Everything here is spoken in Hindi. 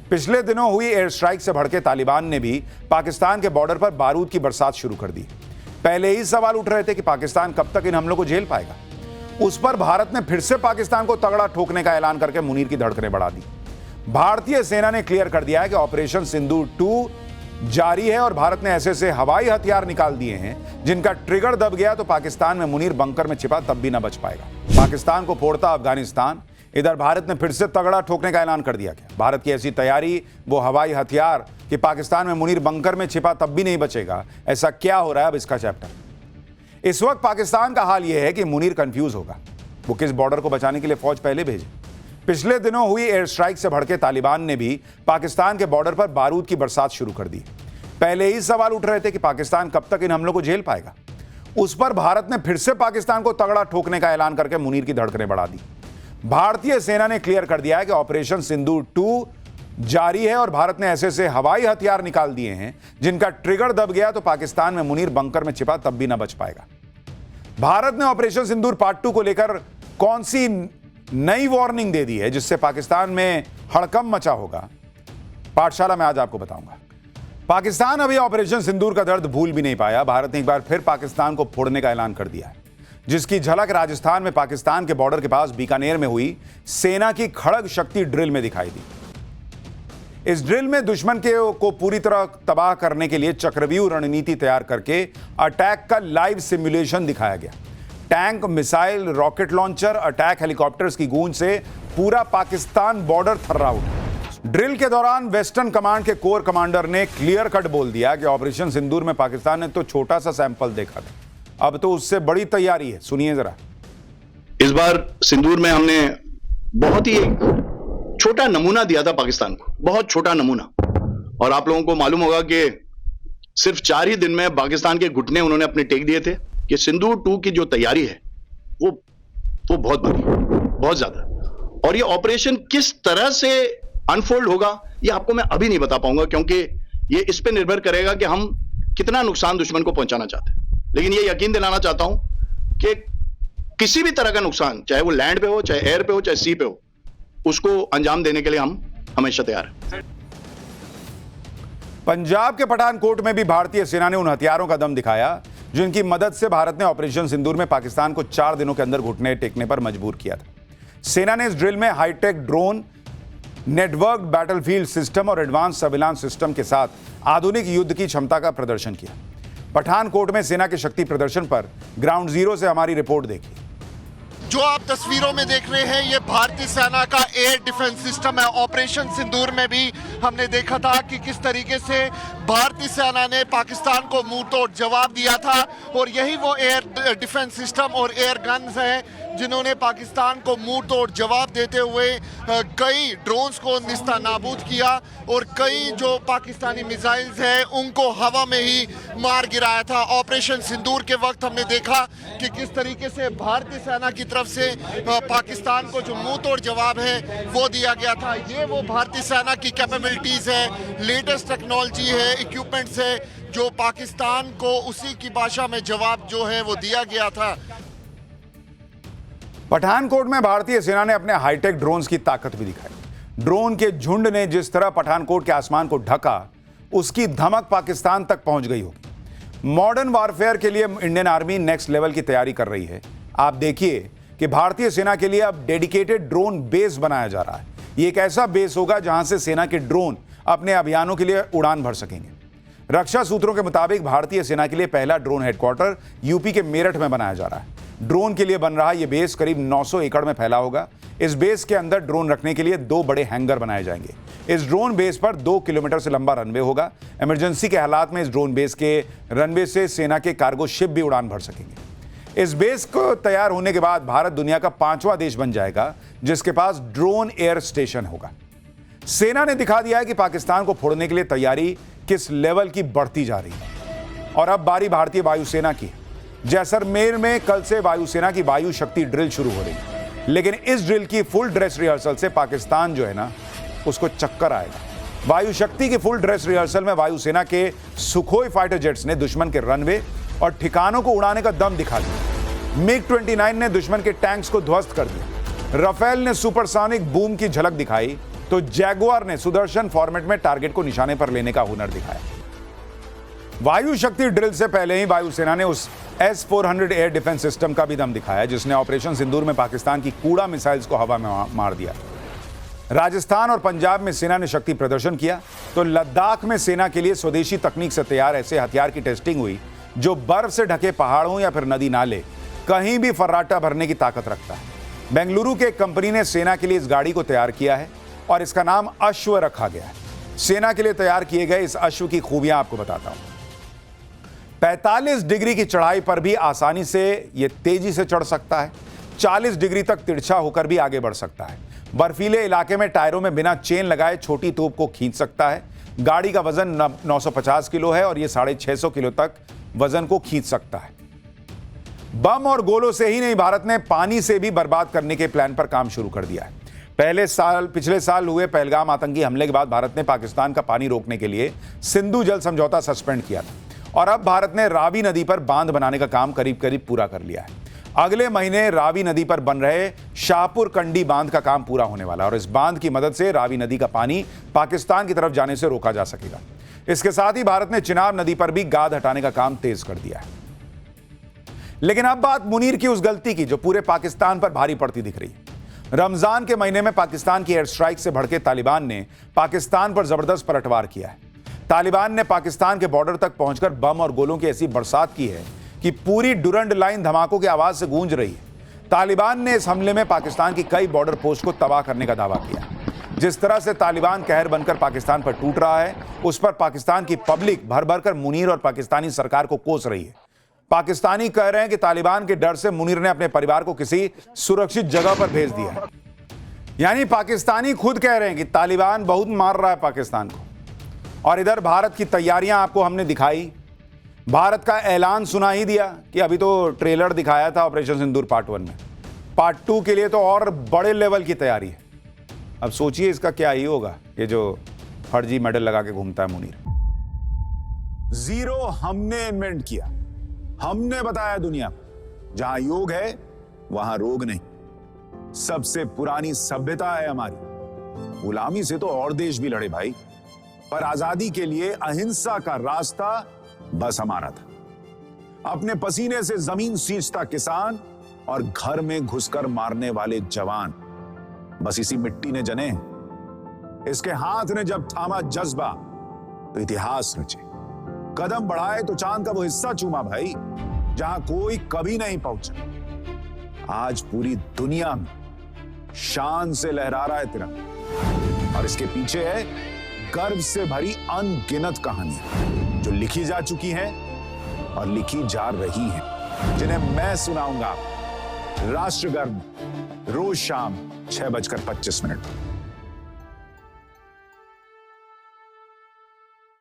पिछले दिनों हुई एयर स्ट्राइक से भड़के तालिबान ने भी पाकिस्तान के बॉर्डर पर बारूद की बरसात शुरू कर दी। पहले ही सवाल उठ रहे थे कि पाकिस्तान कब तक इन हमलों को झेल पाएगा। उस पर भारत ने फिर से पाकिस्तान को तगड़ा ठोकने का ऐलान करके मुनीर की धड़कनें बढ़ा दी। भारतीय सेना ने क्लियर कर दिया है कि ऑपरेशन सिंदूर 2 जारी है और भारत ने ऐसे हवाई हथियार निकाल दिए हैं जिनका ट्रिगर दब गया तो पाकिस्तान में मुनीर बंकर में छिपा तब भी न बच पाएगा। पाकिस्तान को फोड़ता अफगानिस्तान। इधर भारत ने फिर से तगड़ा ठोकने का ऐलान कर दिया। क्या भारत की ऐसी तैयारी, वो हवाई हथियार कि पाकिस्तान में मुनीर बंकर में छिपा तब भी नहीं बचेगा, ऐसा क्या हो रहा है अब इसका चैप्टर। इस वक्त पाकिस्तान का हाल यह है कि मुनीर कंफ्यूज होगा वो किस बॉर्डर को बचाने के लिए फौज पहले भेजे। पिछले दिनों हुई एयर स्ट्राइक से भड़के तालिबान ने भी पाकिस्तान के बॉर्डर पर बारूद की बरसात शुरू कर दी। पहले ही सवाल उठ रहे थे कि पाकिस्तान कब तक इन हमलों को झेल पाएगा। उस पर भारत ने फिर से पाकिस्तान को तगड़ा ठोकने का ऐलान करके मुनीर की धड़कनें बढ़ा दी। भारतीय सेना ने क्लियर कर दिया है कि ऑपरेशन सिंदूर 2 जारी है और भारत ने ऐसे हवाई हथियार निकाल दिए हैं जिनका ट्रिगर दब गया तो पाकिस्तान में मुनीर बंकर में छिपा तब भी न बच पाएगा। भारत ने ऑपरेशन सिंदूर पार्ट 2 को लेकर कौन सी नई वार्निंग दे दी है जिससे पाकिस्तान में हड़कंप मचा होगा, पाठशाला में आज आपको बताऊंगा। पाकिस्तान अभी ऑपरेशन सिंदूर का दर्द भूल भी नहीं पाया। भारत ने एक बार फिर पाकिस्तान को फोड़ने का ऐलान कर दिया है, जिसकी झलक राजस्थान में पाकिस्तान के बॉर्डर के पास बीकानेर में हुई सेना की खड़ग शक्ति ड्रिल में दिखाई दी। इस ड्रिल में दुश्मन को पूरी तरह तबाह करने के लिए चक्रव्यूह रणनीति तैयार करके अटैक का लाइव सिमुलेशन दिखाया गया। Tank, missile, rocket launcher, attack helicopters की गूंज से पूरा पाकिस्तान बॉर्डर थर्रा उठा। ड्रिल के दौरान वेस्टर्न कमांड के कोर कमांडर ने क्लियर कट बोल दिया कि ऑपरेशन सिंदूर में पाकिस्तान ने तो छोटा सा सैंपल देखा था, अब तो उससे बड़ी तैयारी है। सुनिए जरा। इस बार सिंदूर में हमने बहुत ही छोटा नमूना दिया था पाकिस्तान को, बहुत छोटा नमूना। और आप लोगों को मालूम होगा कि सिर्फ 4 ही दिन में पाकिस्तान के घुटने उन्होंने अपने टेक दिए थे कि सिंदूर 2 की जो तैयारी है वो बहुत बड़ी है, बहुत ज्यादा। और ये ऑपरेशन किस तरह से अनफोल्ड होगा ये आपको मैं अभी नहीं बता पाऊंगा, क्योंकि ये इस पे निर्भर करेगा कि हम कितना नुकसान दुश्मन को पहुंचाना चाहते हैं। लेकिन ये यकीन दिलाना चाहता हूं कि किसी भी तरह का नुकसान, चाहे वो लैंड पे हो, चाहे एयर पे हो, चाहे सी पे हो, उसको अंजाम देने के लिए हम हमेशा तैयार हैं। पंजाब के पठानकोट में भी भारतीय सेना ने उन हथियारों का दम दिखाया जिनकी मदद से भारत ने ऑपरेशन सिंदूर में पाकिस्तान को 4 दिनों के अंदर घुटने टेकने पर मजबूर किया था। सेना ने इस ड्रिल में high tech drone, network battlefield system और एडवांस सर्विलांस सिस्टम के साथ आधुनिक युद्ध की क्षमता का प्रदर्शन किया। पठानकोट में सेना के शक्ति प्रदर्शन पर ग्राउंड जीरो से हमारी रिपोर्ट देखी। जो आप तस्वीरों में देख रहे हैं ये भारतीय सेना का एयर डिफेंस सिस्टम है। ऑपरेशन सिंदूर में भी हमने देखा था कि किस तरीके से भारतीय सेना ने पाकिस्तान को मुंह तोड़ जवाब दिया था, और यही वो एयर डिफेंस सिस्टम और एयर गन्स हैं जिन्होंने पाकिस्तान को मुंह तोड़ जवाब देते हुए कई ड्रोन्स को निस्ता नाबूद किया और कई जो पाकिस्तानी मिसाइल्स हैं उनको हवा में ही मार गिराया था। ऑपरेशन सिंदूर के वक्त हमने देखा कि किस तरीके से भारतीय सेना की तरफ से पाकिस्तान को जो मुंह तोड़ जवाब है वो दिया गया था। ये वो भारतीय सेना की कैपेबिलिटीज़ है, लेटेस्ट टेक्नोलॉजी है, इक्विपमेंट्स है, जो पाकिस्तान को उसी की भाषा में जवाब जो है वो दिया गया था। पठानकोट में भारतीय सेना ने अपने हाईटेक ड्रोन्स की ताकत भी दिखाई। ड्रोन के झुंड ने जिस तरह पठानकोट के आसमान को ढका, उसकी धमक पाकिस्तान तक पहुंच गई होगी। मॉडर्न वारफेयर के लिए इंडियन आर्मी नेक्स्ट लेवल की तैयारी कर रही है। आप देखिए कि भारतीय सेना के लिए अब डेडिकेटेड ड्रोन बेस बनाया जा रहा है। ये एक ऐसा बेस होगा जहां से सेना के ड्रोन अपने अभियानों के लिए उड़ान भर सकेंगे। रक्षा सूत्रों के मुताबिक भारतीय सेना के लिए पहला ड्रोन हेडक्वार्टर यूपी के मेरठ में बनाया जा रहा है। ड्रोन के लिए बन रहा यह बेस करीब 900 एकड़ में फैला होगा। इस बेस के अंदर ड्रोन रखने के लिए 2 बड़े हैंगर बनाए जाएंगे। इस ड्रोन बेस पर 2 किलोमीटर से लंबा रनवे होगा। इमरजेंसी के हालात में इस ड्रोन बेस के रनवे से सेना के कार्गो शिप भी उड़ान भर सकेंगे। इस बेस को तैयार होने के बाद भारत दुनिया का 5वां देश बन जाएगा जिसके पास ड्रोन एयर स्टेशन होगा। सेना ने दिखा दिया है कि पाकिस्तान को फोड़ने के लिए तैयारी किस लेवल की बढ़ती जा रही है। और अब बारी भारतीय वायुसेना की। जैसलमेर में कल से वायुसेना की वायु शक्ति ड्रिल शुरू हो रही है, लेकिन इस ड्रिल की फुल ड्रेस रिहर्सल से पाकिस्तान जो है ना उसको चक्कर आएगा। वायु शक्ति की फुल ड्रेस रिहर्सल में वायुसेना के सुखोई फाइटर जेट्स ने दुश्मन के रनवे और ठिकानों को उड़ाने का दम दिखा दिया। मिग-29 ने दुश्मन के टैंक्स को ध्वस्त कर दिया। राफेल ने सुपरसोनिक बूम की झलक दिखाई तो जैगुआर ने सुदर्शन फॉर्मेट में टारगेट को निशाने पर लेने का हुनर दिखाया। वायु शक्ति ड्रिल से पहले ही वायुसेना ने उस S-400 एयर डिफेंस सिस्टम का भी दम दिखाया, जिसने ऑपरेशन सिंदूर में पाकिस्तान की कूड़ा मिसाइल्स को हवा में मार दिया। राजस्थान और पंजाब में सेना ने शक्ति प्रदर्शन किया, तो लद्दाख में सेना के लिए स्वदेशी तकनीक से तैयार ऐसे हथियार की टेस्टिंग हुई जो बर्फ से ढके पहाड़ों या फिर नदी नाले कहीं भी फर्राटा भरने की ताकत रखता है। बेंगलुरु के एक कंपनी ने सेना के लिए इस गाड़ी को तैयार किया है और इसका नाम अश्व रखा गया है। सेना के लिए तैयार किए गए इस अश्व की खूबियां आपको बताता हूं। 45 डिग्री की चढ़ाई पर भी आसानी से यह तेजी से चढ़ सकता है। 40 डिग्री तक तिरछा होकर भी आगे बढ़ सकता है। बर्फीले इलाके में टायरों में बिना चेन लगाए छोटी तोप को खींच सकता है। गाड़ी का वजन 950 किलो है और यह 650 किलो तक वजन को खींच सकता है। बम और गोलों से ही नहीं, भारत ने पानी से भी बर्बाद करने के प्लान पर काम शुरू कर दिया है। पिछले साल हुए पहलगाम आतंकी हमले के बाद भारत ने पाकिस्तान का पानी रोकने के लिए सिंधु जल समझौता सस्पेंड किया था और अब भारत ने रावी नदी पर बांध बनाने का काम करीब करीब पूरा कर लिया है। अगले महीने रावी नदी पर बन रहे शाहपुर कंडी बांध का काम पूरा होने वाला है और इस बांध की मदद से रावी नदी का पानी पाकिस्तान की तरफ जाने से रोका जा सकेगा। इसके साथ ही भारत ने चिनाब नदी पर भी गाद हटाने का काम तेज कर दिया है। लेकिन अब बात मुनीर की उस गलती की जो पूरे पाकिस्तान पर भारी पड़ती दिख रही है। रमजान के महीने में पाकिस्तान की एयर स्ट्राइक से भड़के तालिबान ने पाकिस्तान पर जबरदस्त पलटवार किया है। तालिबान ने पाकिस्तान के बॉर्डर तक पहुंचकर बम और गोलों की ऐसी बरसात की है कि पूरी डुरंड लाइन धमाकों की आवाज से गूंज रही है। तालिबान ने इस हमले में पाकिस्तान की कई बॉर्डर पोस्ट को तबाह करने का दावा किया। जिस तरह से तालिबान कहर बनकर पाकिस्तान पर टूट रहा है, उस पर पाकिस्तान की पब्लिक भर भर कर मुनीर और पाकिस्तानी सरकार को कोस रही है। पाकिस्तानी कह रहे हैं कि तालिबान के डर से मुनीर ने अपने परिवार को किसी सुरक्षित जगह पर भेज दिया है। यानी पाकिस्तानी खुद कह रहे हैं कि तालिबान बहुत मार रहा है पाकिस्तान को। और इधर भारत की तैयारियां आपको हमने दिखाई। भारत का ऐलान सुना ही दिया कि अभी तो ट्रेलर दिखाया था ऑपरेशन सिंदूर पार्ट 1 में। पार्ट 2 के लिए तो और बड़े लेवल की तैयारी है। अब सोचिए इसका क्या ही होगा, ये जो फर्जी मेडल लगा के घूमता है मुनीर। जीरो हमने इन्वेंट किया, हमने बताया दुनिया को, जहां योग है वहां रोग नहीं। सबसे पुरानी सभ्यता है हमारी। गुलामी से तो और देश भी लड़े भाई, पर आजादी के लिए अहिंसा का रास्ता बस हमारा था। अपने पसीने से जमीन सींचता किसान और घर में घुसकर मारने वाले जवान, बस इसी मिट्टी ने जने। इसके हाथ ने जब थामा जज्बा तो इतिहास रचे। कदम बढ़ाए तो चांद का वो हिस्सा चूमा भाई, जहां कोई कभी नहीं पहुंचा। आज पूरी दुनिया में शान से लहरा रहा है तिरंगा और इसके पीछे है गर्व से भरी अनगिनत कहानियां जो लिखी जा चुकी हैं और लिखी जा रही हैं, जिन्हें मैं सुनाऊंगा राष्ट्रगान रोज शाम 6:25 पर।